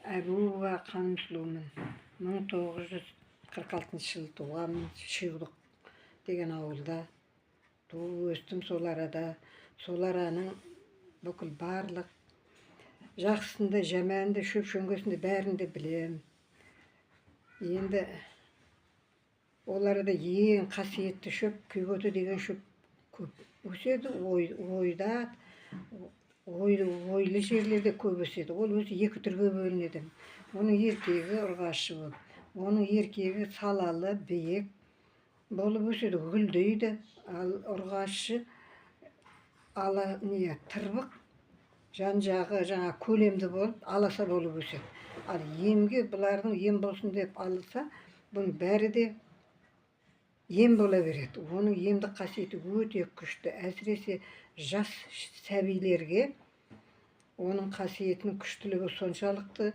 Әбуова Қанымсұлумын. 1946 жылы туғанмын. Шиғдық деген ауылда туып өстім. Сол арада, сол араның бүкіл барлық жақсысында, жаманында, шөп-шөңгесінде бәрін де білем. Енді ол арада ең қасиетті шөп күйгөті деген шөп көп өседі. Ойда, ойлы жерлерде көп өседі. Ол өзі екі түрге бөлінеді. Оның еркегі ұрғашы болып, оның еркегі салалы, биік болып өседі, гүлдейді. Ал ұрғашы тырбық, жан-жағы жаңа көлемді болып, аласа болып өседі. Ал емге бұлардың ем болсын деп алынса, бұның бәрі де ем бола береді. Оның емдік қасиеті өте күшті. Әсіресе жас сәбилерге оның қасиетінің күштілігі соншалықты,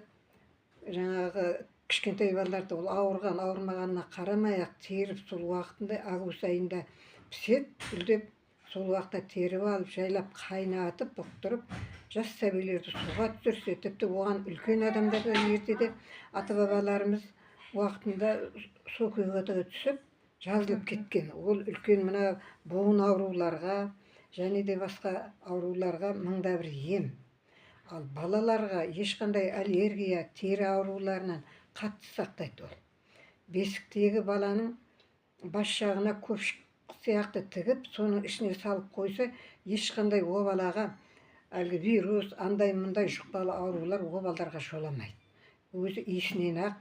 жаңағы кішкентай балаларды ол ауырған ауырмағанына қарамай-ақ теріп, сол уақытында август айында піседі, гүлдеп, сол уақытта теріп алып, жайлап қайнатып, бұқтырып, жас сәбилерді суға түсірсе, тіпті оған үлкен адамдар да ертеде ата-бабаларымыз уақытында су күйгөтіге түсіп жазылып кеткен. Ол үлкен мына буын ауруларға және де басқа ауруларға мыңда бір ем. Ал балаларға ешқандай аллергия, тері ауруларынан қатты сақтайды ол. Бесіктегі баланың бас жағына көпшік сияқты тігіп, соның ішіне салып қойса, ешқандай о балаға әлгі вирус, андай-мұндай жұқпалы аурулар о балаларға жоламайды. Өзі иісінен ақ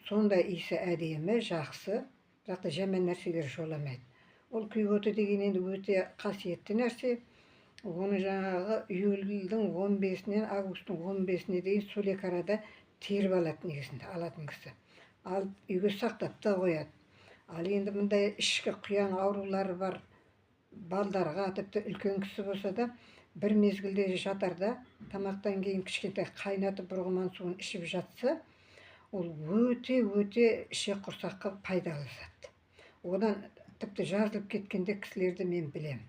сондай иісі әдемі, жақсы, бірақ та жаман нәрселер жоламайды. Ол күйгөті деген енді өте қасиетті нәрсе. Оны жаңағы июльдің 15-нен августтың 15-не дейін сол екі арада теріп алады негізінде, алатын кісі. Алып үйге сақтап та қояды. Ал енді мұндай ішкі құяң аурулары бар балдарға, тіпті үлкен кісі болса да, бір мезгілде жатарда, тамақтан кейін кішкентай қайнатып бұрғыман суын ішіп жатса, ол өте ішек құрсаққа пайдалы зат. Одан тіпті жазылып кеткенде кісілерді мен білем.